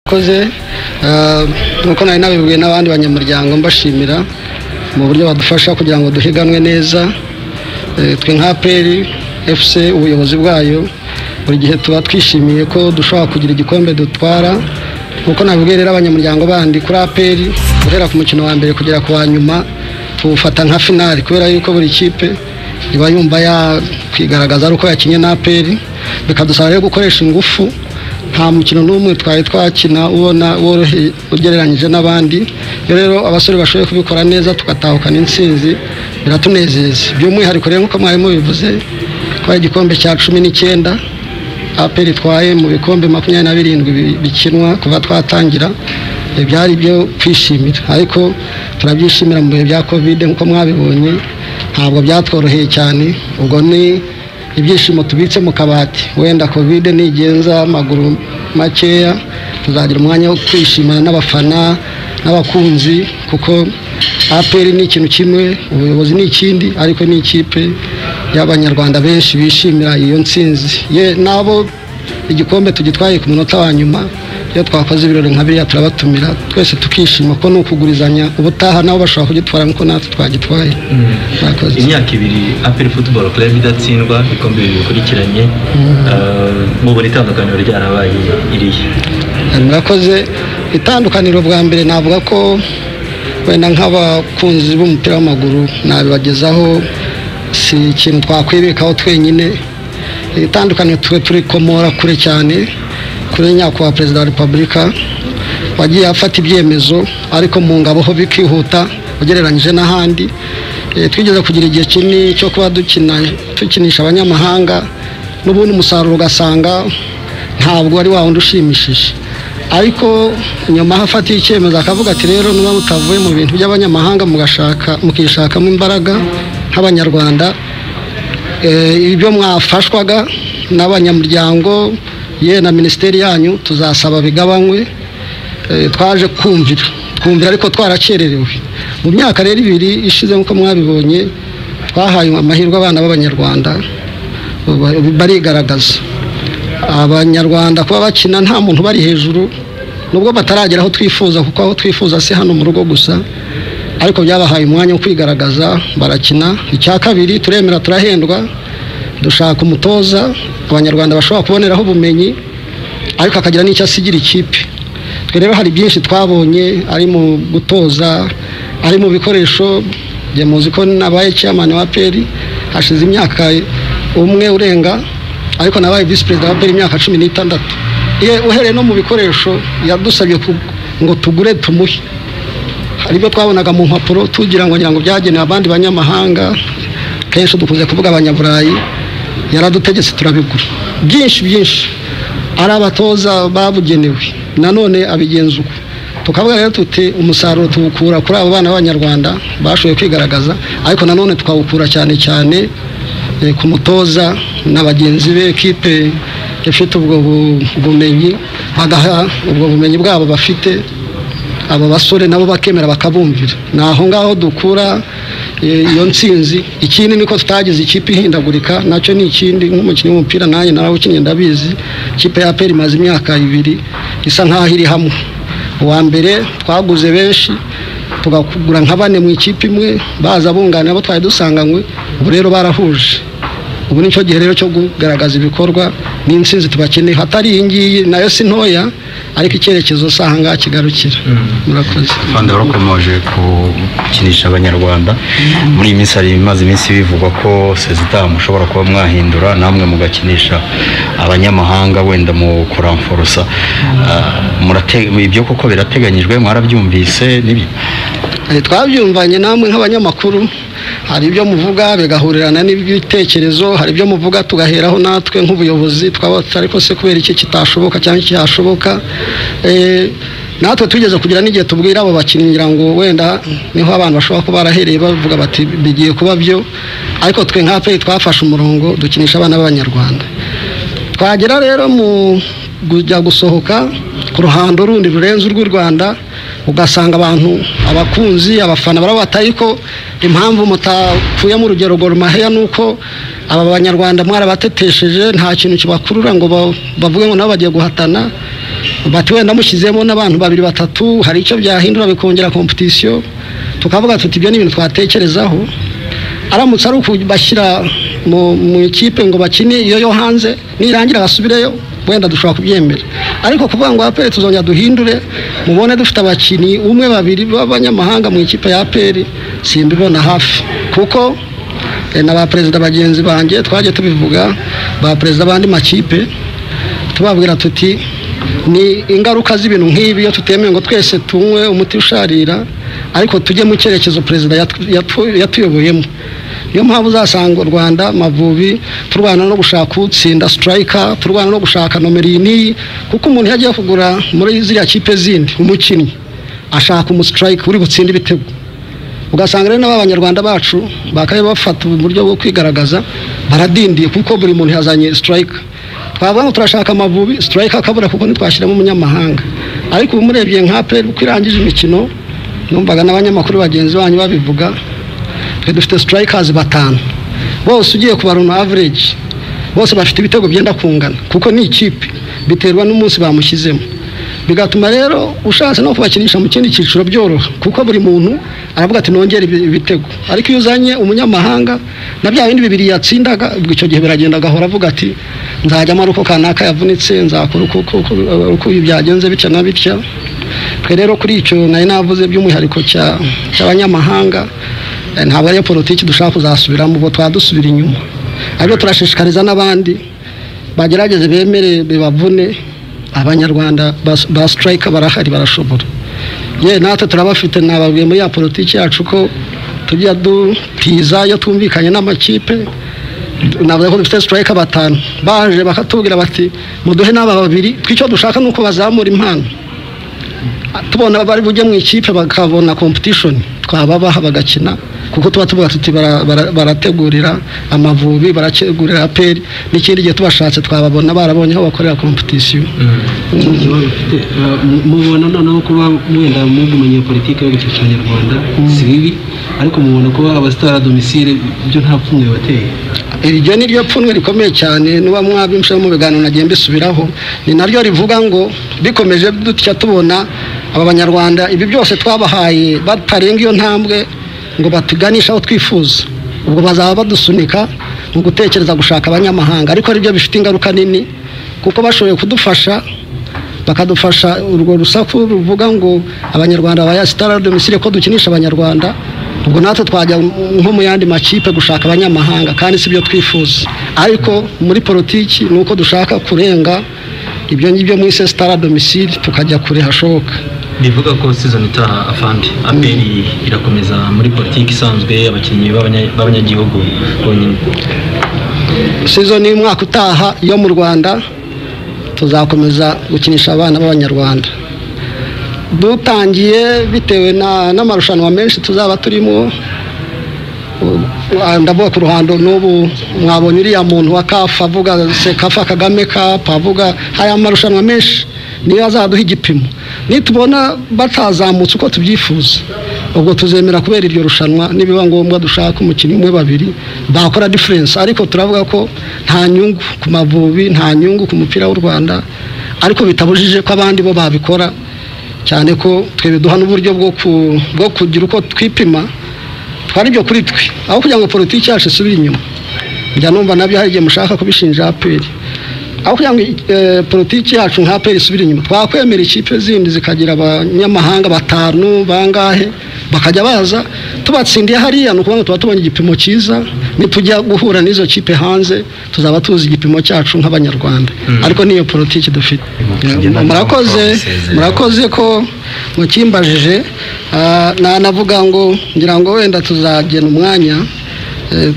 koze nuko nari nabibwiye n'abandi banyamuryango mbashimira mu buryo badufasha kugira ngo duhiganwe neza. Twe nka APR FC ubuyobozi bwayo buri gihe tuba twishimiye ko dushobora kugira igikombe dutwara, nuko nabibwiye rero abanyamuryango bandi kuri APR guhera ku mukino wa mbere kugera ku wa nyuma tufata nka finali, kubera yuko buri kipe iba yumva yakwigaragaza ari uko yakinye na APR, bikadusaba rero gukoresha ingufu. Nta mukino n'umwe twari twakina ubona woroheye ugereranyije n'abandi. Rero abasore bashoboye kubikora neza tugatahukana intsinzi biratunezeza. By'umwihariko rero nk'uko mwarimu bivuze kwa igikombe cya 19 APR twaye mu bikombe 27 bikinwa kuva twatangira, byari byo kwishimira, ariko turabyishimira mu bihe bya Covid nk'uko mwabibonye ntabwo byatworoheye cyane. Ubwo ni ibyishimo tubitse mu kabati, wenda Covid nigenza amaguru makeya tuzagira umwanya wo kwishimana n'abafana n'abakunzi, kuko APR ni ikintu kimwe, ubuyobozi ni ikindi, ariko ni ikipe y'abanyarwanda benshi bishimira iyo ntsinzi. Nabo igikombe tugitwaye ku munota wa nyuma, iyo twakoze ibirori nka biriya turabatumira twese tukishima ko nukugurizanya ubutaha nabo bashobora kugitwara nkuko natwe twagitwaye. Imyaka 2 APR Football Club idatsindwa ikombe bikurikiranye, mu buri tandukaniro ryarabaye iriye. Murakoze. Itandukaniro bwa mbere navuga ko wenda nk'abakunzi b'umupira w'amaguru nabibagezaho, si ikintu twakwibikaho twenyine. Itandukaniro turi komora kure cyane kuri nyakubahwa Perezida wa Repubulika wagiye afata ibyemezo, ariko mu ngabo ho bikihuta ugereranyije n'ahandi. Twigeze kugira igihe kinini cyo kuba tukinisha abanyamahanga, n'ubundi umusaruro ugasanga ntabwo ari wa wundi ushimishije, ariko nyuma hafatiye icyemezo akavuga ati rero niba mutavuye mu bintu by'abanyamahanga mukishakamo imbaraga nk'abanyarwanda, ibyo mwafashwaga n'abanyamuryango na minisiteri yanyu tuzasaba bigabanywe. Twaje kumvira ariko twarakererewe. Mu myaka rero 2 ishize nk'uko mwabibonye twahaye amahirwe abana b'abanyarwanda barigaragaza. Abanyarwanda kuba bakina nta muntu bari hejuru, nubwo bataragera aho twifuza, kuko aho twifuza si hano mu rugo gusa, ariko byabahaye umwanya wo kwigaragaza barakina. Icya kabiri turemera turahendwa, dushaka umutoza abanyarwanda bashobora kuboneraho ubumenyi, ariko akagira n'icyo asigira ikipe. Twe rero hari byinshi twabonye, ari mu gutoza, ari mu bikoresho. Jye muzi ko nabaye chairman wa APR hashize imyaka umwe urenga, ariko nabaye vice president wa APR imyaka 16. Uhereye no mu bikoresho yadusabye ngo tugure tumuhe. Hari byo twabonaga mu mpapuro tugira ngo byagenewe abandi banyamahanga, kenshi dukunze kuvuga abanyaburayi, yaradutegetse turabigura byinshi ari abatoza babugenewe, nanone abigenza uko. Tukavuga rero tuti umusaruro tuwukura kuri abo bana b'abanyarwanda bashoboye kwigaragaza, ariko nanone twawukura cyane ku mutoza n'abagenzi be, ekipe ifite ubwo bumenyi, bagaha ubwo bumenyi bwabo bafite abo basore nabo bakemera bakabumvira. Naho ngaho dukura iyo ntsinzi. Ikindi niko tutagize ikipe ihindagurika, nacyo ni ikindi. Nk'umukinnyi w'umupira nanjye narawukinnye ndabizi, ikipe ya APR imaze imyaka 2 isa nkaho iri hamwe. Uwa mbere twaguze benshi tugakugura nka 4 mu ikipe imwe, baza bunganira abo twari dusanganywe. Ubu rero barahuje. Ubu nicyo gihe rero cyo kugaragaza ibikorwa n'intsinzi tubakeneye. Hatari iyi ngiyi nayo si ntoya, ariko icyerekezo usanga kigarukira. Murakoze. Fanda warakomeje kukinisha abanyarwanda. Muri iyi minsi hari imaze iminsi bivugwa ko sezita mushobora kuba mwahindura namwe mugakinisha abanyamahanga, wenda mu kuramforosa. Ibyo koko birateganyijwe, mwarabyumvise nibi? Twabyumvanye namwe nk'abanyamakuru, hari ibyo muvuga bigahurirana n'ibitekerezo, hari ibyo muvuga tugaheraho natwe nk'ubuyobozi twabata, ariko se kubera iki kitashoboka cyangwa cyashoboka. Natwe tugeze kugira n'igihe tubwira abo bakinnyi ngo wenda niho abantu bashobora kuba barahereye bavuga bati bigiye kuba byo, ariko twe nka APR twafashe umurongo dukinisha abana b'abanyarwanda. Twagera rero mu kujya gusohoka ku ruhando rundi rurenze urw'u Rwanda, ugasanga abantu abakunzi abafana barabata, ariko impamvu mutakuye mu rugero Gor Mahia nuko aba banyarwanda mwarabatetesheje, nta kintu kibakurura ngo bavuge ngo nabo bagiye guhatana. bati wenda mushyizemo n'abantu 2-3 hari icyo byahindura bikongera competition tukavuga tuti ibyo ni ibintu twatekerezaho aramutse ari ukubashyira mu ikipe ngo bakine iyo yo hanze nirangira basubireyo wenda dushobora kubyemera ariko kuvuga ngo APR tuzongera duhindure mubone dufite abakinnyi 1-2 b'abanyamahanga mu ikipe ya APR simbibona hafi kuko n'aba perezida bagenzi banjye twaje tubivuga ba perezida bandi makipe tubabwira tuti ni ingaruka z'ibintu nk'ibi iyo tutemeye ngo twese tunywe umuti usharira ariko tujye mu cyerekezo perezida yatuyoboyemo niyo mpamvu uzasanga u Rwanda Amavubi turwana no gushaka utsinda striker turwana no gushaka nomerini kuko umuntu yagiye kugura muri ziriya kipe zindi umukinnyi ashaka umustrike uri gutsinda ibitego ugasanga rero n'abanyarwanda bacu bakaye bafata uburyo bwo kwigaragaza baradindiye kuko buri muntu yazanye striker twavuga ngo turashaka Amavubi striker akabura kuko ntitwashyiramo umunyamahanga ariko umurebye nka APR uko irangije imikino numvaga n'abanyamakuru bagenzi banyu babivuga dufite strikers 5 bose ugiye kubaruna average bose bafite ibitego byenda kungana kuko ni ikipe biterwa n'umunsi bamushyizemo bigatuma rero ushatse no kubakinisha mu kindi cyiciro byoroha kuko buri muntu aravuga ati nongera ibitego ariko iyo uzanye umunyamahanga na bya bindi bibiri yatsindaga ubwo icyo gihe biragenda gahora avuga ati nzajya maruko kanaka yavunitse nzakora uko byagenze bitya na bitya twe rero kuri icyo nari navuze by'umwihariko cy'abanyamahanga ntabwo ariyo politiki dushaka kuzasubiramo ubwo twadusubira inyuma ariko turashishikariza n'abandi bagerageze bemere bibavune abanyarwanda ba striker barahari barashobora natwe turabafite nababwiye muri ya politiki yacu ko tujya dutiza iyo twumvikanye n'amakipe navuze ko dufite striker 5 baje bakatubwira bati muduhe n'aba 2 twicyo dushaka nuko bazamura impano tubona bari bujye mu ikipe bakabona competition twababaha bagakina kuko tuba tuvuga tuti barategurira Amavubi barategurira APR n'ikindi gihe tubashatse twababona barabonye aho bakorera competition mubona noneho kuba mwenda mumenye politiki yo gucisha Abanyarwanda si bibi ariko mubona kuba abasitara domicile byo nta pfunwe bateye iryo ni ryo pfunwe rikomeye cyane nuba mwabimsha mu biganiro nagiye mbisubiraho ni naryo rivuga ngo bikomeje dutya tubona aba Banyarwanda ibi byose twabahaye batarenga iyo ntambwe ngo batuganisha aho twifuza ubwo bazaba badusunika mu gutekereza gushaka abanyamahanga ariko ari byo bifite ingaruka nini kuko bashoboye kudufasha bakadufasha urwo rusaku ruvuga ngo Abanyarwanda baya star domicile ko dukinisha Abanyarwanda ubwo natwe twajya nko mu yandi makipe gushaka abanyamahanga kandi sibyo twifuza ariko muri politiki nuko dushaka kurenga ibyo ngibyo mu star domicile tukajya kure hashoboka bivuga ko season itaha afandi APR irakomeza muri politiki isanzwe abakinnyi b'abanyagihugu bonyine season y'umwaka utaha yo mu Rwanda tuzakomeza gukinisha abana b'Abanyarwanda dutangiye bitewe n'amarushanwa menshi tuzaba turimo ndavuga ku ruhando n'ubu mwabonye uriya muntu wa CAF avuga Sekafa Kagame Cup avuga haya amarushanwa menshi niyo azaduha igipimo nitubona batazamutse uko tubyifuza ubwo tuzemera kubera iryo rushanwa nibiba ngombwa dushaka umukinnyi 1-2 bakora difference ariko turavuga ko nta nyungu ku Mavubi nta nyungu ku mupira w'u Rwanda ariko bitabujije ko abandi bo babikora cyane ko twe duha n'uburyo bwo kugira uko twipima twari byo kuri twe aho kugira ngo politiki yacu isubire inyuma njya numva nabyo hari igihe mushaka kubishinja APR aho kugira ngo politiki yacu nka APR isubire inyuma twakwemera ikipe zindi zikagira abanyamahanga 5 bangahe bakajya baza tubatsindiye hariya no kuvuga tuba tubonye igipimo cyiza nitujya guhura n'izo kipe hanze tuzaba tuzi igipimo cyacu nk'Abanyarwanda ariko niyo politiki dufite murakoze ko mukimbajije navuga ngo ngira ngo wenda tuzagena umwanya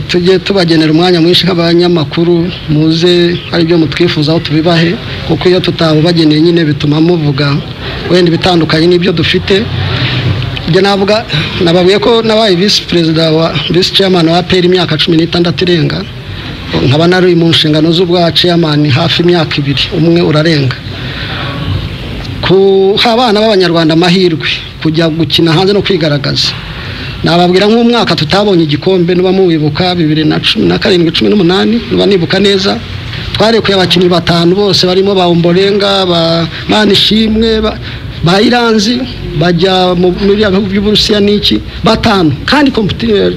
tujye tubagenera umwanya mwinshi nk'abanyamakuru muze ari byo mutwifuzaho tubibahe kuko iyo tutabubageneye nyine bituma muvuga wenda bitandukanye n'ibyo dufite navuga nababuye ko nabaye vice chairman wa APR imyaka 16 irenga nkaba nari mu nshingano z'ubwa chairman hafi imyaka 2 umwe urarenga ku abana b'Abanyarwanda amahirwe kujya gukina hanze no kwigaragaza nababwira nk'umwaka tutabonye igikombe nuba muwibuka 2017-18 nuba nibuka neza twarekuye abakinnyi batanu bose barimo ba Ombolenga ba Manishimwe ba Iranzi bajya muri bihugu by'Uburusiya n'iki batanu kandi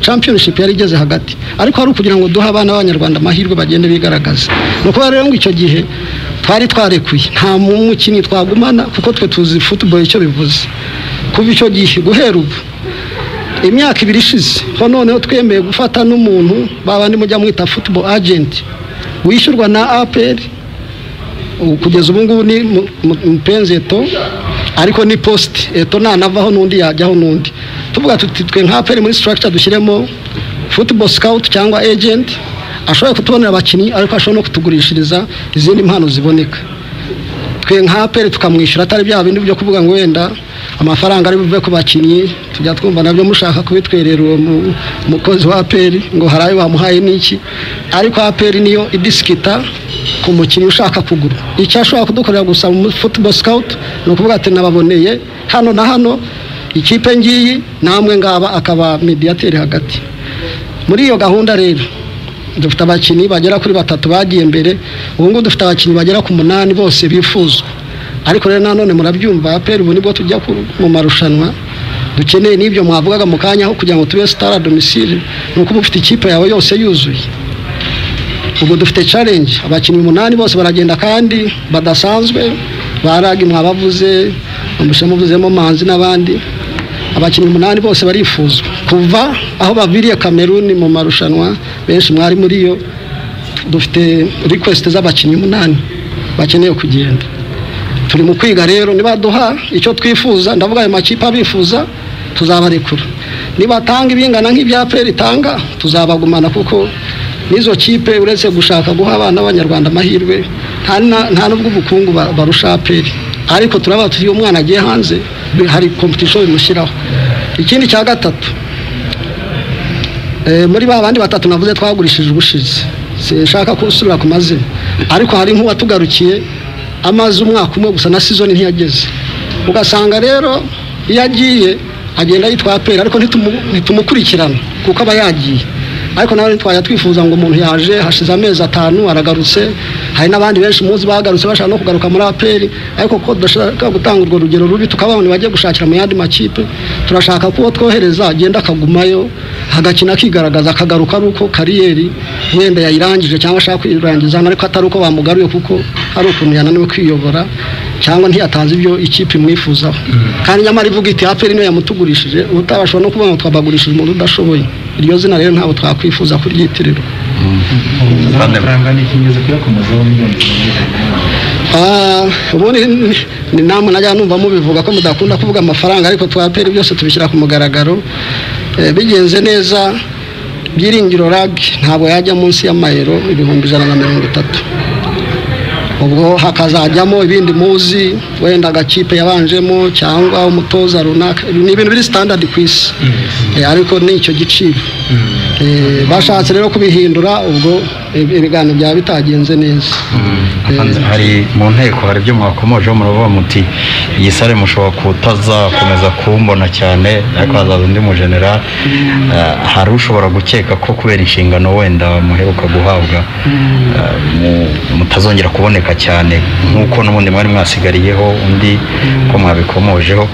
championship yari igeze hagati ariko ari ukugira ngo duha abana b'Abanyarwanda amahirwe bagende bigaragaza nuko rero ngo icyo gihe twari twarekuye nta mukinnyi twagumana kuko twe tuzi football icyo bivuze kuva icyo gihe guhera ubu imyaka 2 ishize ho noneho twemeye gufata n'umuntu babandi mujya mwita football agent wishyurwa na APR kugeza ubu ngubu ni Mpenzeto ariko ni post eto nanavaho nundi yajyaho nundi tuvuga tuti twe nka APR muri structure dushyiremo football scout cyangwa agent ashobora kutubonera abakinnyi ariko ashobora no kutugurishiriza izindi mpano ziboneka twe nka APR tukamwishyura atari bya bindi byo kuvuga ngo wenda amafaranga ari buve ku bakinnyi tujya twumva nabyo mushaka kubitwerera uwo mukozi wa APR ngo harayo bamuhaye n'iki ariko APR niyo idiskita ku mukinnyi ushaka kugura icyo ashobora kudukorera gusa mu football scout no kuvuga ati nababoneye hano na hano ikipe ngiyi namwe ngaba akaba mediateur hagati muri iyo gahunda rero dufite abakinnyi bagera kuri 3 bagiye mbere ubu ngo dufite abakinnyi bagera ku 8 bose bifuzwa ariko rero nanone murabyumva APR ubu nibwo tujya mu marushanwa dukeneye n'ibyo mwavugaga mu kanya aho kugira ngo tube star domicile nuko mufite ikipe yawe yose yuzuye ubu dufite challenge abakinnyi 8 bose baragenda kandi badasanzwe baragi mwabavuze umushemuvuzemo Manzi n'abandi abakinnyi 8 bose barifuzwa kuva aho baviriye Cameroon mu marushanwa benshi mwari muri yo dufite request z'abakinnyi 8 bakeneye kugenda turi mu kwiga rero niba duha icyo twifuza ndavuga ayo makipe abifuza tuzabarekura niba tanga ibingana nk'ibya APR itanga tuzabagumana kuko nizo kipe uretse gushaka guha abana b'Abanyarwanda amahirwe nta nubwo ubukungu barusha APR ariko turaba tuyo umwana agiye hanze hari competition bimushyiraho ikindi cya gatatu muri babandi batatu navuze twagurishije ubushize sinshaka kusubira ku mazina ariko hari nk'uwatugarukiye amazi umwaka umwe gusa na season ntiyageze ugasanga rero iyo agiye agenda yitwa APR ariko ntitumukurikirana kuko aba yagiye ariko nawe twajya twifuza ngo umuntu yaje hashize amezi 5 aragarutse hari n'abandi benshi muzi bagarutse bashaka no kugaruka muri APR ariko ko dashaka gutanga urwo rugero rubi tukababona bagiye gushakira mu yandi makipe turashaka ko twohereza agenda akagumayo hagakina akigaragaza akagaruka ari uko kariyeri wenda yayirangije cyangwa ashaka kwirangiza ariko atari uko bamugaruye kuko hari ukuntu yananiwe kwiyobora cyangwa ntiyatanze ibyo ikipe imwifuzaho kandi nyamara ivuga iti APR niyo yamutugurishije utabashobora no kubona twabagurishije umuntu udashoboye iryo zina rero ntabwo twakwifuza kuryitirira amafaranga ni ikimenyetso kuyakomezaho miliyoni ubundi ni namwe najya numva mubivuga ko mudakunda kuvuga amafaranga ariko twapera byose tubishyira ku mugaragaro bigenze neza byiringiro rag ntabwo yajya munsi y'amayero 130 ubwo hakazajyamo ibindi muzi wenda agakipe yabanjemo cyangwa umutoza runaka ni ibintu biri standard kwisi ariko ni icyo giciro bashatse rero kubihindura ubwo ibiganiro byaba bitagenze neza hari mu nteko hari ibyo mwakomoje muravuga muti iyi sare mushobora kutazakomeza kumbona cyane ariko hazaza undi mu general hari ushobora gukeka ko kubera inshingano wenda muheruka guhabwa mutazongera kuboneka cyane nk'uko n'ubundi mwari mwasigariyeho undi ko mwabikomojeho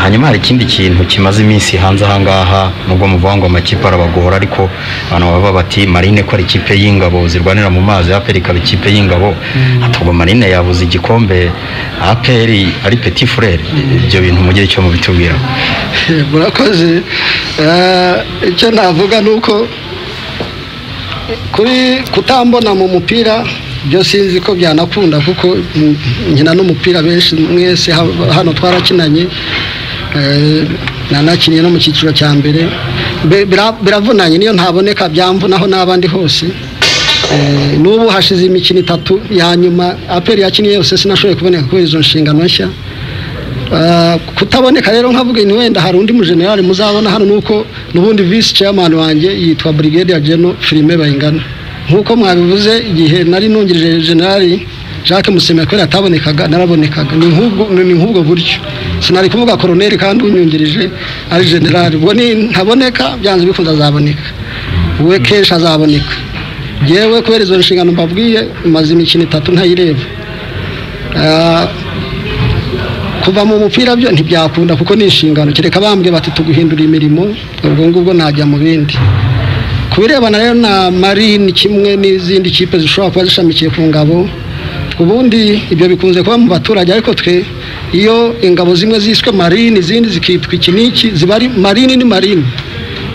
hanyuma hari ikindi kintu kimaze iminsi hanze ahangaha nubwo muvuga ngo amakipe arabagora ariko abantu baba bati Marine ko ari ikipe y'ingabo zirwanira mu mazi APR ikaba ikipe y'ingabo atubwo Marine yabuze igikombe APR ari petit frère ibyo bintu mugire icyo mubitubwira murakoze icyo navuga nuko kuri kutambona mu mupira byo sinzi ko byanakunda kuko nkina n'umupira benshi mwese hano twarakinanye nanakinye no mu cyiciro cya mbere biravunanye niyo ntaboneka byamvunaho n'abandi hose n'ubu hashize imikino 3 ya nyuma APR yakiniye yose sinashoboye kuboneka ko izo nshingano nshya kutaboneka rero nkavuga ni wenda hari undi mu general muzabona hano nuko nubundi vice chairman wanjye yitwa Brigadier General Filime Bayingana nkuko mwabivuze igihe nari nungirije general Jacques Musemeko yatabonekaga narabonekaga ni nkubwo buryo sinari kuvuga colonel kandi unyungirije ari general ubwo ni ntaboneka byanze bikunza azaboneka we kesha azaboneka yewe kubera izo nshingano mbabwiye maze imikino 3 ntayireba kuva mu mupira byo ntibyakunda kuko ni inshingano kereka bambwe bati tuguhindura imirimo ubwo ngubwo najya mu bindi kubirebana rero na Marine kimwe n'izindi kipe zishobora kuba zishamikiye ku ngabo ubundi ibyo bikunze kuba mu baturage ariko twe iyo ingabo zimwe ziswe Marine izindi zikitwa ikiniki zibari Marine ni Marine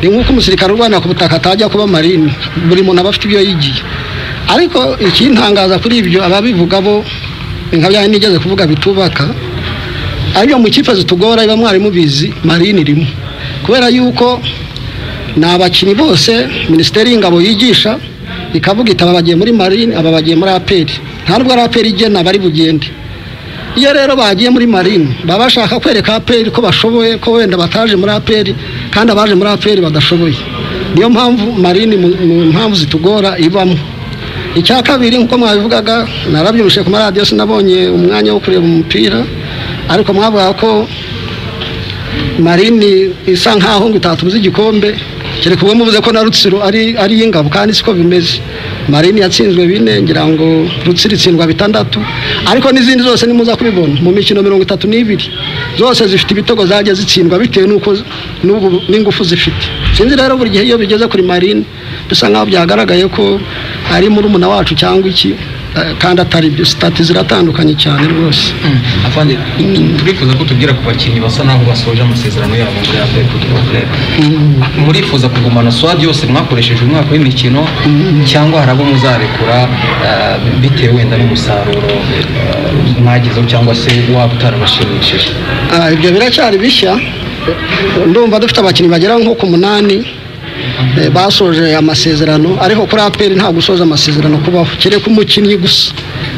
ni nk'uko umusirikare urwana ku butaka atajya kuba Marine buri muntu aba afite ibyo yigiye ariko ikintangaza kuri ibyo ababivuga bo nka bya nigeze kuvuga bitubaka ariyo mu kipe zitugora iba mwari mubizi Marine irimo kubera yuko n'abakinnyi bose Minisiteri y'Ingabo yigisha ikavuga itaba bagiye muri Marine aba bagiye muri APR nta nubwo ari APR igena bari bugende iyo rero bagiye muri Marine baba bashaka kwereka APR ko bashoboye ko wenda bataje muri APR kandi abaje muri APR badashoboye niyo mpamvu Marine mu mpamvu zitugora ibamo icya kabiri nkuko mwabivugaga narabyumvise ku radio sinabonye umwanya wo kureba umupira ariko mwavuga ko Marine isa nkaho ngo itatubuza igikombe kereka ubwo muvuze ko na Rutsiro ari y'ingabo kandi siko bimeze Marine yatsinzwe 4 ngira ngo Rutsiro itsindwa 6 ariko n'izindi zose nimuza kubibona mu mikino 32 zose zifite ibitego zaje zitsindwa bitewe nuko n'ingufu zifite sinzi rero buri gihe iyo bigeze kuri Marine bisa nkaho byagaragaye ko ari muri umuna wacu cyangwa iki kandi atari byo stati ziratandukanye cyane rwose afande turifuza ko tubwira ku bakinnyi basa naho basoje amasezerano yabo muri APR Football Club murifuza kugumana swad yose mwakoresheje umwaka w'imikino cyangwa harabo muzarekura bitewe wenda n'umusaruro mwagizeho cyangwa se waba utarabashimishije ibyo biracyari bishya ndumva dufite abakinnyi bagera nko ku 8 basoje amasezerano ariko kuri APR nta gusoza amasezerano kubaho kereka umukinnyi gusa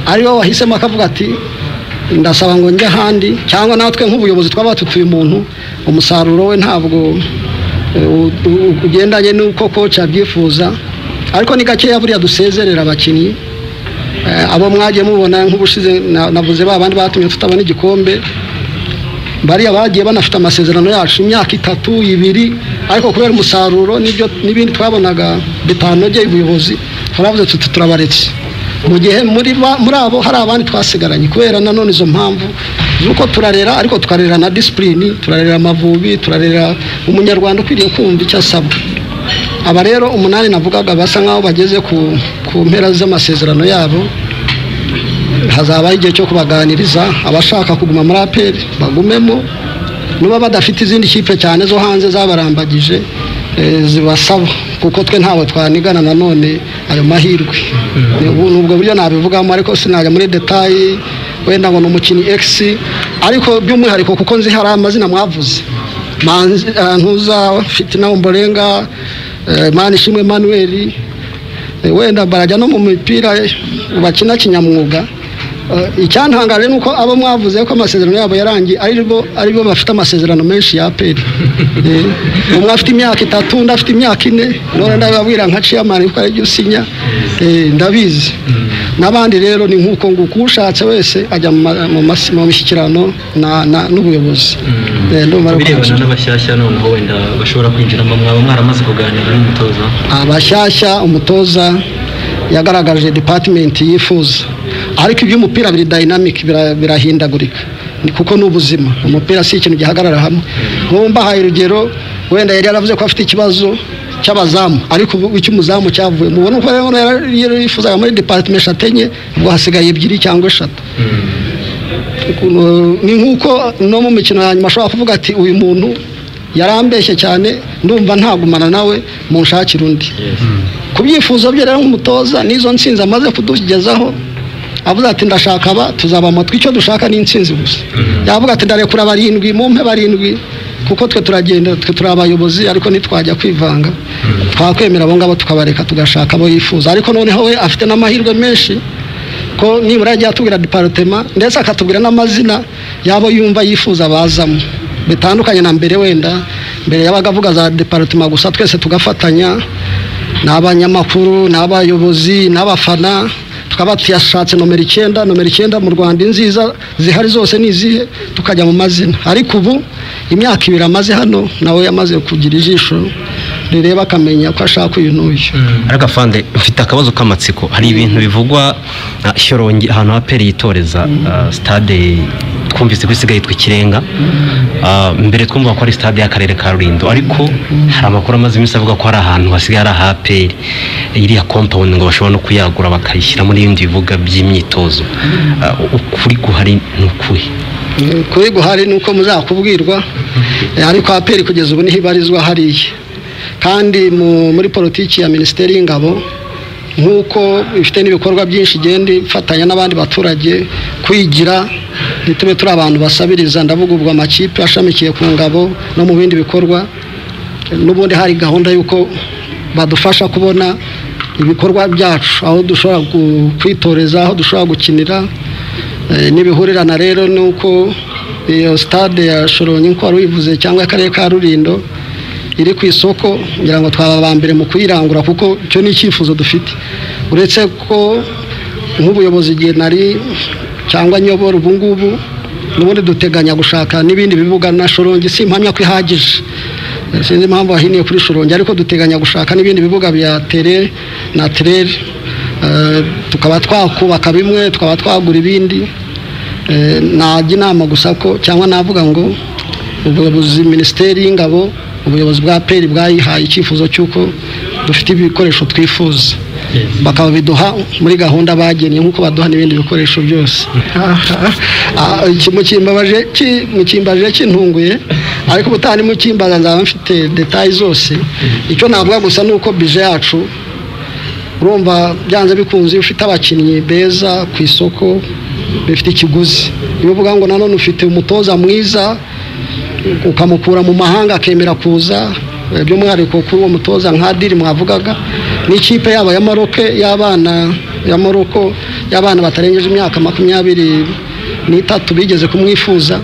ariyo wahisemo akavuga ati ndasaba ngo njye handi cyangwa natwe nk'ubuyobozi twabatutuye umuntu umusaruro we ntabwo ugendanye n'uko coach abyifuza ariko ni gakeya buriya dusezerera abakinnyi abo mwagiye mubona nk'ubushize navuze babandi batumye tutabona igikombe bariya bagiye banafite amasezerano yacu imyaka 3-2 ariko kubera umusaruro nibyo nibindi twabonaga bitanogeye ubuyobozi turavuze turabaretse mu gihe muri abo hari abandi twasigaranye kubera nanone izo mpamvu zuko turarera ariko tukarera na discipline turarera Amavubi turarera umunyarwanda ukwiriye kumva icyo asabwa aba rero 8 navugaga basa nkaho bageze ku mpera z'amasezerano yabo hazaba igihe cyo kubaganiriza abashaka kuguma muri APR bagumemo nuba badafite izindi kipe cyane zo hanze zabarambagije zibasaba kuko twe ntawe twanigana nanone ayo mahirwe nubwo buryo nabivugamo ariko sinajya muri detail wenda ngo n'umukinnyi X ariko by'umwihariko kuko nzi hari amazina mwavuze ntuza Fitina Ombolenga Manishimwe Emmanuel wenda barajya no mu mipira bakina kinyamwuga icyantangaje nuko abo mwavuze ko amasezerano yabo yarangiye aribo bafite amasezerano menshi ya APR umwe afite imyaka 3 ndafite imyaka 4 none ndababwira nka chairman ko ari byo sinya ndabizi nabandi rero ni nkuko nguko ushatse wese ajya mu mishyikirano n'ubuyobozi birebana n'abashyashya noneho wenda bashobora kwinjiramo mwaba mwaramaze kuganira n'umutoza abashyashya umutoza yagaragaje department yifuza ariko iby'umupira biri dynamic birahindagurika kuko n'ubuzima umupira si ikintu gihagarara hamwe ngomba haye urugero wenda yari yaravuze ko afite ikibazo cy'abazamu ariko icy'umuzamu cyavuye mubona ko rero yifuzaga muri department shatenye ubwo hasigaye 2 cyangwa 3 ni nkuko no mu mikino yanyuma ashobora kuvuga ati uyu muntu yarambeshye cyane ndumva ntagumana nawe mu nshakira undi kubyifuzo bye rero nk'umutoza nizo ntsinzi amaze kudugezaho avuze ati ndashaka aba tuzaba amatwi icyo dushaka ni intsinzi gusa yavuga ati ndarekura 7 mumpe 7 kuko twe turagenda twe turabayobozi ariko nitwajya kwivanga twakwemera abo ngabo tukabareka tugashaka abo yifuza ariko noneho we afite n'amahirwe menshi ko nibura yajya atubwira departement ndetse akatubwira n'amazina yabo yumva yifuza bazamo bitandukanye na mbere wenda mbere yabaga avuga za departement gusa twese tugafatanya n'abanyamakuru n'abayobozi n'abafana tukaba tuyashatse nomero 9 mu Rwanda nziza zihari zose nizihe tukajya mu mazina ariko ubu imyaka 2 amaze hano nawe yamaze kugira ijisho rireba akamenya ko ashaka uyu n'uyu. ariko afande mfite akabazo k'amatsiko, hari ibintu bivugwa Shyorongi ahantu aperi yitoreza stade twumvise ko isigaye yitwa Ikirenga, mbere twumva ko ari stade y'akarere ka Rulindo, ariko hari amakuru amaze iminsi avuga ko hari ahantu hasigaye ari aha aperi iriya compound ngo bashobora no kuyagura bakayishyira muri ibindi bivuga by'imyitozo, ukuri guhari n'ukuri? Kuri guhari nuko muzakubwirwa, ariko aperi kugeza ubu niho ibarizwa hariya, kandi muri politiki ya Minisiteri y'Ingabo nk'uko ifite n'ibikorwa byinshi igenda ifatanya n'abandi baturage kwigira, ntitube turi abantu basabiriza, ndavuga ubwo amakipe ashamikiye ku ngabo no mu bindi bikorwa. N'ubundi hari gahunda y'uko badufasha kubona ibikorwa byacu, aho dushobora kwitoreza, aho dushobora gukinira, n'ibihurirana rero nuko iyo stade ya Shyorongi nko wari uyivuze cyangwa y'akarere ka Rulindo iri ku isoko, ngira ngo twaba ba mbere mu kuyirangura, kuko icyo ni icyifuzo dufite. Uretse ko nk'ubuyobozi igihe nari cyangwa nyobora ubu ngubu, n'ubundi duteganya gushaka n'ibindi bibuga na Shyorongi simpamya ko ihagije, sinzi impamvu wahiniye kuri Shyorongi, ariko duteganya gushaka n'ibindi bibuga bya tere na terere, tukaba twakubaka bimwe, tukaba twagura ibindi. Najya inama gusa ko cyangwa navuga ngo ubuyobozi Minisiteri y'Ingabo, ubuyobozi bwa peri bwayihaye icyifuzo cy'uko dufite ibikoresho twifuza, bakaba biduha muri gahunda bagennye nk'uko baduha n'ibindi bikoresho byose. Mukimbaje kintunguye, ariko ubutani mukimbaza nzaba mfite detail zose. Icyo navuga gusa nuko bije yacu, urumva byanze bikunze ufite abakinnyi beza ku isoko bifite ikiguzi. Iyo uvuga ngo nanone ufite umutoza mwiza ukamukura mu mahanga akemera kuza, by'umwihariko kuri uwo mutoza nka Diri mwavugaga, n'ikipe yaba ya Maroc y'abana batarengeje imyaka 23 bigeze kumwifuza,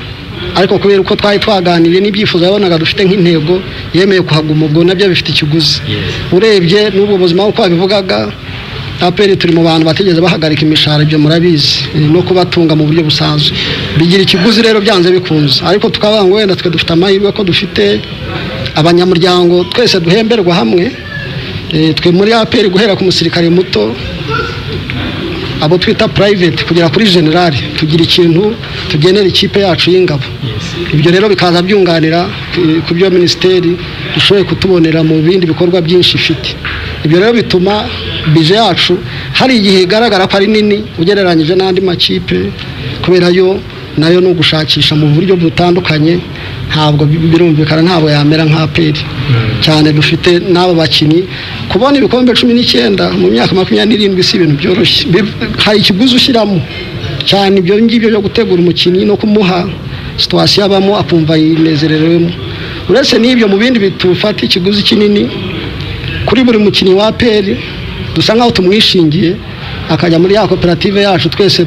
ariko kubera uko twari twaganiriye n'ibyifuzo yabonaga dufite nk'intego, yemeye kuhaguma. Ubwo nabyo bifite ikiguzi. Urebye n'ubwo buzima uko babivugaga, aperi turi mu bantu batigeze bahagarika imishahara, ibyo murabizi, no kubatunga mu buryo busanzwe bigira ikiguzi rero byanze bikunze. Ariko tukavuga ngo wenda twe dufite amahirwe ko dufite abanyamuryango twese duhemberwa hamwe, twe muri aperi guhera ku musirikare muto, abo twita private kugera kuri general, tugira ikintu tugenera ikipe yacu y'ingabo. Ibyo rero bikaza byunganira ku byo Minisiteri dushoboye kutubonera mu bindi bikorwa byinshi ifite. Ibyo rero bituma bije yacu hari igihe igaragara ko ari nini ugereranyije n'andi makipe, kubera yo nayo no gushakisha mu buryo butandukanye, ntabwo birumvikana ntabwo yamera nka aperi cyane. Dufite n'aba bakinnyi, kubona ibikombe 19 mu myaka 27 si ibintu byoroshye, hari ikiguzi ushyiramo cyane. Ibyo ngibyo byo gutegura umukinnyi no kumuha situation abamo akumva yinezererewemo. Uretse n'ibyo mu bindi bitufata ikiguzi kinini, kuri buri mukinnyi wa aperi dusa nkaho tumwishingiye akajya muri ya koperative yacu twese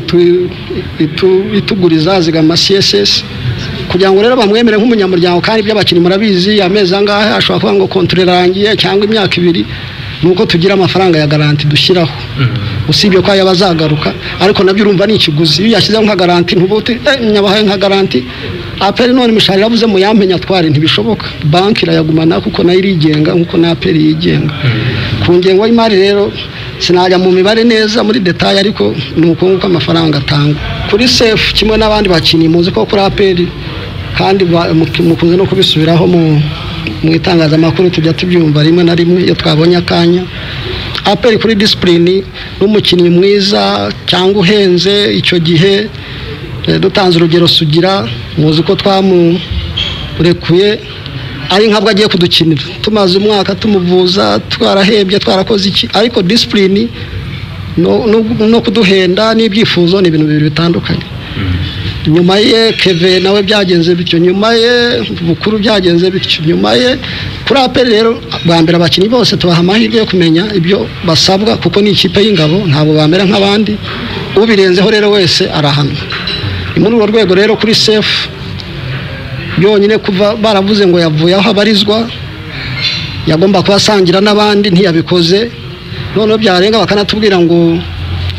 ituguriza zigama CSS, kugira ngo rero bamwemere nk'umunyamuryango. Kandi iby'abakinnyi murabizi, amezi angahe ashobora kuba ngo kontre rangiye cyangwa imyaka 2, nuko tugira amafaranga ya garanti dushyiraho, usibye ko yabazagaruka, ariko nabyo urumva ni ikiguzi. Iyo yashyizeho nka garanti ntubuti nyabahaye nka garanti, aperi none imishahara yavuze mu yampenya twari ntibishoboka, banki irayagumana kuko nayo irigenga nkuko na aperi yigenga. Ku ngengo y'imari rero sinajya mu mibare neza muri detail, ariko ni uko amafaranga atanga kuri safe kimwe n'abandi bakinnyi. Muzi ko kuri aperi kandi mukunze no kubisubiraho mu itangazamakuru, tujya tubyumva rimwe na rimwe iyo twabonye akanya. Aperi kuri discipline n'umukinnyi mwiza cyangwa uhenze, icyo gihe dutanze urugero Sugira, muzi ko twamurekuye ari nkabwo agiye kudukinira, tumaze umwaka tumuvuza, twarahebye, twarakoze iki, ariko discipline no kuduhenda n'ibyifuzo ni ibintu bibiri bitandukanye. Nyuma ye Keve nawe byagenze bityo, nyuma ye Bukuru byagenze bityo, nyuma ye kuri aperi. Rero bwa mbere abakinnyi bose tubaha amahirwe yo kumenya ibyo basabwa, kuko ni ikipe y'ingabo, ntabwo bamera nk'abandi. Ubirenzeho rero wese arahanwa. Muri urwo rwego rero kuri safe byonyine, kuva baravuze ngo yavuye aho abarizwa, yagomba kubasangira n'abandi, ntiyabikoze. Noneho byarenga bakanatubwira ngo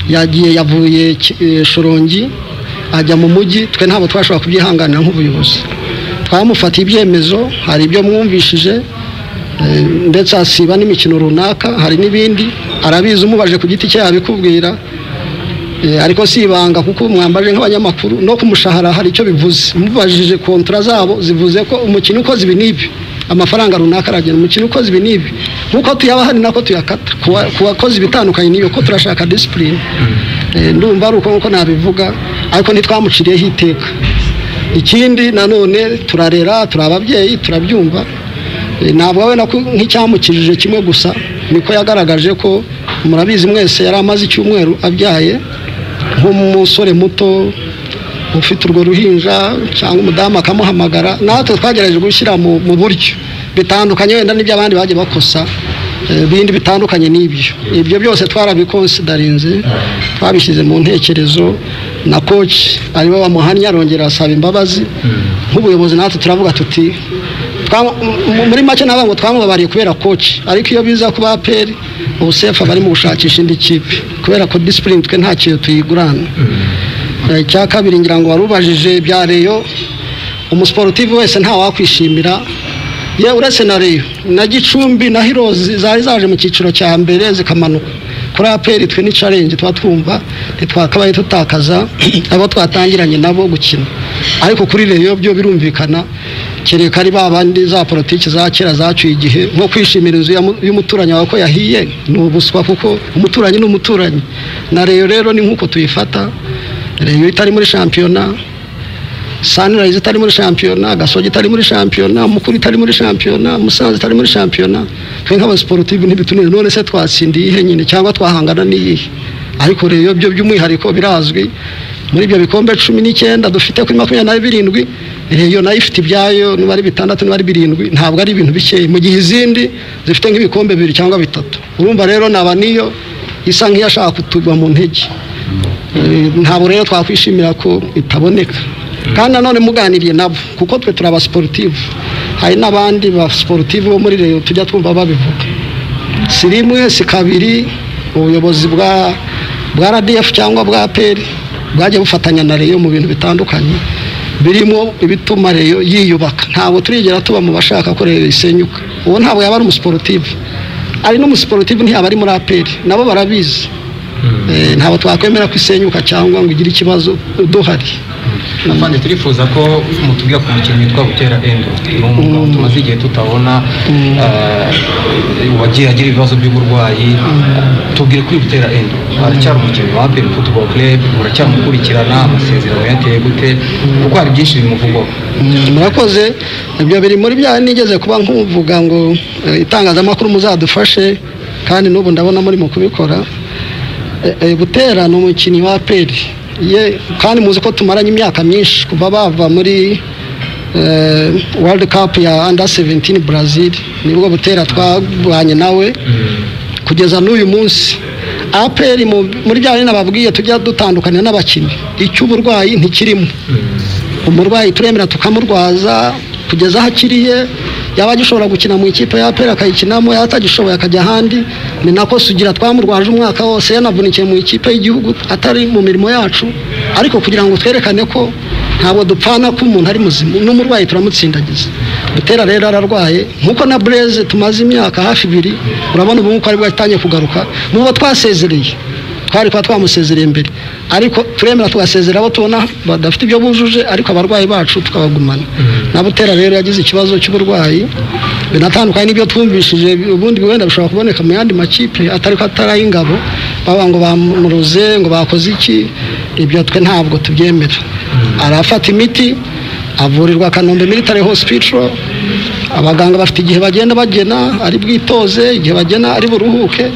yavuye Shyorongi ajya mu mujyi, twe ntabwo twashobora kubyihanganira nk'ubuyobozi. Twamufatiye ibyemezo, hari ibyo mwumvishije, ndetse asiba n'imikino runaka, hari n'ibindi arabizi, umubaje ku giti cye yabikubwira, ariko si ibanga kuko mwambaje nk'abanyamakuru no kumushahara hari icyo bivuze. Mubajije kontra zabo zivuze ko umukino ukoze ibi n'ibi amafaranga runaka aragena, umukino ukoze ibi n'ibi nkuko tuyaba hari nako tuyakata ku bakozi bitandukanye niyo ko turashaka discipline. Ndumva ari uko nabivuga, ariko ntitwamuciriyeho iteka. Ikindi nanone turarera, turababyeyi, turabyumva. Ntabwo we nk'icyamukijije kimwe gusa, niko yagaragaje ko murabizi mwese yari amaze icyumweru abyaye nk'umusore muto ufite urwo ruhinja cyangwa umudamu akamuhamagara. Natwe twagerageje gushyira mu buryo bitandukanye wenda n'ibyo abandi bagiye bakosa bindi bitandukanye n'ibyo. Ibyo byose twarabikonsidarinze, twabishyize mu ntekerezo, na coach ariwe wamuhannye arongera asaba imbabazi. Nk'ubuyobozi natwe turavuga tuti muri make nabo ngo twamubabariye kubera coach, ariko iyo biza kuba APR ubusefa bari mu gushakisha indi kipe kubera ko discipline twe nta kintu tuyigurana. Cya kabiri ngira ngo warubajije bya Reyo, umusportive wese nta wakwishimira ye uretse na Reyo na Gicumbi na Heroes zari zaje mu cyiciro cya mbere zikamanuka. Kuri APR twe ni challenge tuba twumva ntitwakabaye tutakaza abo twatangiranye nabo gukina, ariko kuri Reyo byo birumvikana kereka ari babandi za politiki za kera zacuye igihe nko kwishimira inzu y'umuturanyi wawe ko yahiye ni ubuswa, kuko umuturanyi ni umuturanyi. Na Reyo rero ni nkuko tuyifata, Reyo itari muri shampiyona, Sunrise itari muri shampiyona, Gasogi itari muri shampiyona, Mukuru itari muri shampiyona, Musanze itari muri shampiyona. Twe nk'aba sportive ntibitunire none se twatsindiye ihe nyine cyangwa twahangana n'iyihe, ariko Reyo byo by'umwihariko birazwi. Muri ibyo bikombe 19 dufite kuri 27 Reyo nayo ifite ibyayo, niba ari 6 niba ari 7, ntabwo ari ibintu bikeye, mu gihe izindi zifite nk'ibikombe 2 cyangwa 3. Urumva rero naba niyo isa nk'iyashaka kutugwa mu ntege. Ntabwo rero twakwishimira ko itaboneka, kandi nanone muganiriye nabo kuko twe turaba sportive, hari n'abandi ba sportive bo muri Reyo tujya twumva babivuga. Si rimwe si kabiri ubuyobozi bwa RDF cyangwa bwa APR bwaje bufatanya na Reyo mu bintu bitandukanye birimo ibituma Reyo yiyubaka. Ntabwo turigera tuba mu bashaka ko Reyo isenyuka. Uwo ntabwo yaba ari umusportive, ari n'umusportive ntiyaba ari muri APR, nabo barabizi. Ntabwo twakwemera ko isenyuka cyangwa ngo igire ikibazo duhari. Nafande turifuza ko mutubwira ku mukino witwa Butera Endo, n'umugabo tumaze igihe tutabona, wagiye agira ibibazo by'uburwayi. Tubwire kuri Butera Endo, aracyari umukino wa APR Football Club, uracyamukurikirana, amasezerano yateye gute, kuko hari byinshi bimuvugwaho. Murakoze, ibyo biri muri bya nigeze kuba nkuvuga ngo itangazamakuru muzadufashe, kandi n'ubu ndabona muri mu kubikora. Butera ni umukinnyi wa APR ye, kandi muzi ko tumaranye imyaka myinshi kuva bava muri World Cup ya Under 17 Brazil, nibwo Butera twabanye nawe kugeza n'uyu munsi. APR muri bya bindi nababwiye tujya dutandukana n'abakinnyi, icy'uburwayi ntikirimo. Umurwayi turemera tukamurwaza kugeza hakiriye, yaba agishobora gukina mu ikipe ya APR akayikinamo, yatagishoboye akajya ahandi. Ni nako Sugira twamurwaje umwaka wose yanavunikiye mu ikipe y'igihugu atari mu mirimo yacu, ariko kugira ngo twerekane ko ntabwo dupfana ko umuntu ari muzima, n'umurwayi turamutsindagiza. Butera rero ararwaye nkuko na Blaise tumaze imyaka hafi 2, urabona ubu nkuko ari bwo yatangiye kugaruka. N'uwo twasezereye twari kwa twamusezereye mbere, ariko turemera tugasezera abo tubona badafite ibyo bujuje, ariko abarwayi bacu tukabagumana. Na Butera rero yagize ikibazo cy'uburwayi binatandukanye n'ibyo twumvishije, ubundi wenda bishobora kuboneka mu yandi makipe atari ko atari ingabo, baba ngo bamuruze ngo bakoze iki. Ibyo twe ntabwo tubyemera. Arafata imiti, avurirwa Kanombe Military Hospital, abaganga bafite igihe bagenda bagena ari bwitoze, igihe bagena ari buruhuke,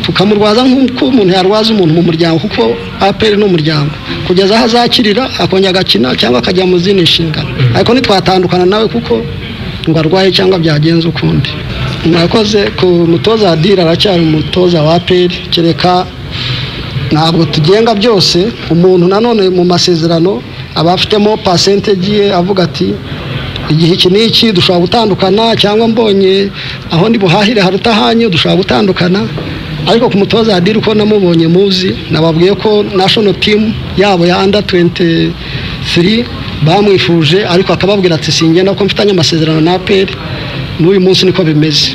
tukamurwaza nk'uko umuntu yarwaza umuntu mu muryango, kuko APR ni umuryango, kugeza aho azakirira akongera agakina cyangwa akajya mu zindi nshingano. Ariko ntitwatandukana nawe kuko ngo arwaye cyangwa byagenze ukundi. Murakoze. Ku mutoza Adira aracyari umutoza wa APR, kereka ntabwo tugenga byose. Umuntu nanone mu masezerano aba afitemo percentage ye, avuga ati igihe iki n'iki dushobora gutandukana, cyangwa mbonye aho ndi buhahire haruta hanyu dushobora gutandukana. Ariko ku mutoza Adira uko namubonye muzi, nababwiye ko national team yabo ya Under 23 bamwifuje, ariko akababwira ati singenda ko mfitanye amasezerano na APR, n'uyu munsi niko bimeze.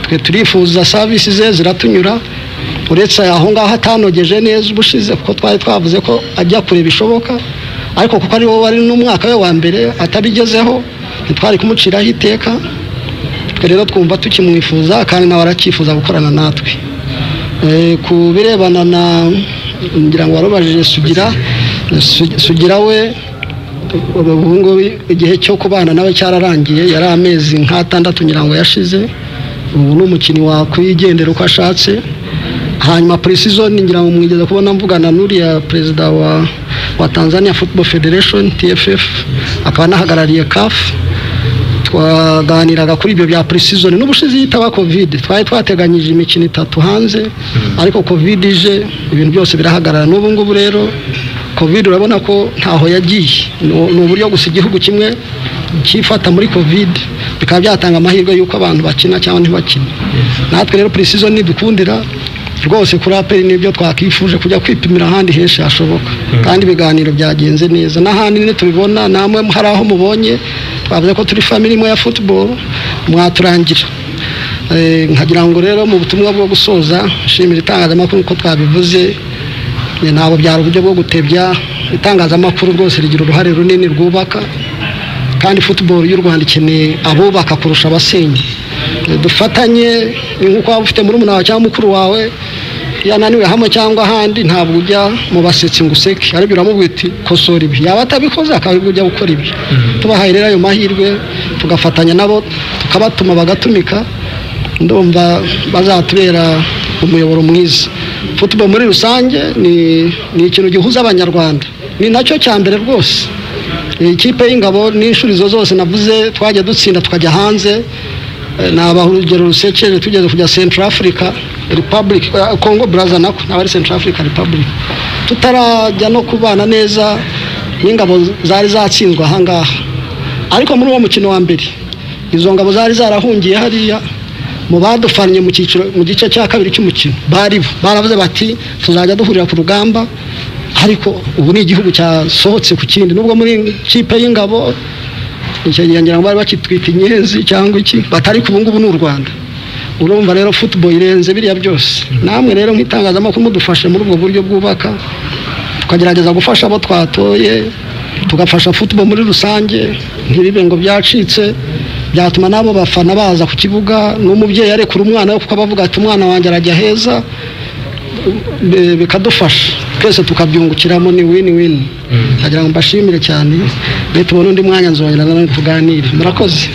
Twe turifuza service ze ziratunyura, uretse aho ngaho atanogeje neza ubushize kuko twari twavuze ko ajya kure bishoboka, ariko kuko ari wowe wari n'umwaka we wa mbere atabigezeho ntitwari kumuciraho iteka. Twe rero twumva tukimwifuza kandi nawe arakifuza gukorana natwe. Ku birebana na ngira ngo warubajije Sugira we ubu ngubu igihe cyo kubana nawe cyararangiye, yari amezi nk'atandatu ngira ngo yashize. Ubu ni umukinnyi wakwigendera uko ashatse. Hanyuma Precision ngira ngo mwigeze kubona mvugana n'uriya perezida wa Tanzania Football Federation TFF, akaba nahagarariye CAF. Twaganiraga kuri ibyo bya Precision n'ubushize yitaba Covid, twari twateganyije imikino 3 hanze, ariko Covid ije ibintu byose birahagarara. N'ubu ngubu rero Covid urabona ko ntaho yagiye, ni uburyo gusa igihugu kimwe cyifata muri Covid bikaba byatanga amahirwe y'uko abantu bakina cyangwa ntibakina. Natwe rero Precision nidukundira rwose kuri APR nibyo twakifuje kujya kwipimira ahandi henshi hashoboka, kandi ibiganiro byagenze neza. N'ahandi ne tubibona namwe hari aho mubonye twavuze ko turi family imwe ya football, mwaturangira. Nkagira ngo rero mu butumwa bwo gusoza nshimira itangazamakuru ko twabivuze, nabo byari uburyo bwo gutebya. Itangazamakuru rwose rigira uruhare runini rwubaka, kandi football y'u Rwanda ikeneye abubaka kurusha abasenya. Dufatanye nk'uko waba ufite muri umuntu cyangwa mukuru wawe yananiwe hamwe cyangwa ahandi, ntabwo ujya mu basetsi ngo useke, aribyo uramubwira uti kosora ibi, yaba atabikoze akabibwo ujya gukora ibi. Tubahaye rero ayo mahirwe tugafatanya nabo tukabatuma bagatumika, ndumva bazatubera umuyoboro mwiza. Football muri rusange ni ikintu gihuza abanyarwanda, ni nacyo cya mbere rwose. Ikipe y'ingabo n'inshurizo zose navuze twajya dutsinda tukajya hanze, nabaho urugero rusekeje tugeze kujya Central Africa Republic, Congo Brazza nako nabari Central Africa Republic, tutarajya no kubana neza n'ingabo zari zatsinzwe ahangaha. Ariko muri uwo mukino wa mbere izo ngabo zari zarahungiye hariya mu badufanye mu gice cya kabiri cy'umukino, baravuze bati tuzajya duhurira ku rugamba, ariko ubu ni igihugu cyasohotse ku kindi. Nubwo muri kipe y'ingabo ngira ngo bari bakitwita inyenzi cyangwa iki, batari ku bungubu n'u Rwanda. Urumva rero football irenze biriya byose. Namwe rero nk'itangazamakuru mudufashe muri ubwo buryo bwubaka, tukagerageza gufasha abo twatoye, tugafasha football muri rusange, ntibibe ngo byacitse. Byatuma nabo bafana baza ku kibuga, n'umubyeyi arekura umwana we kuko abavuga ati umwana wanjye arajya heza, bikadufasha twese tukabyungukiramo, ni win-win. Ndagira ngo mbashimire cyane, tubone undi mwanya nzongera nanone tuganire. Murakoze.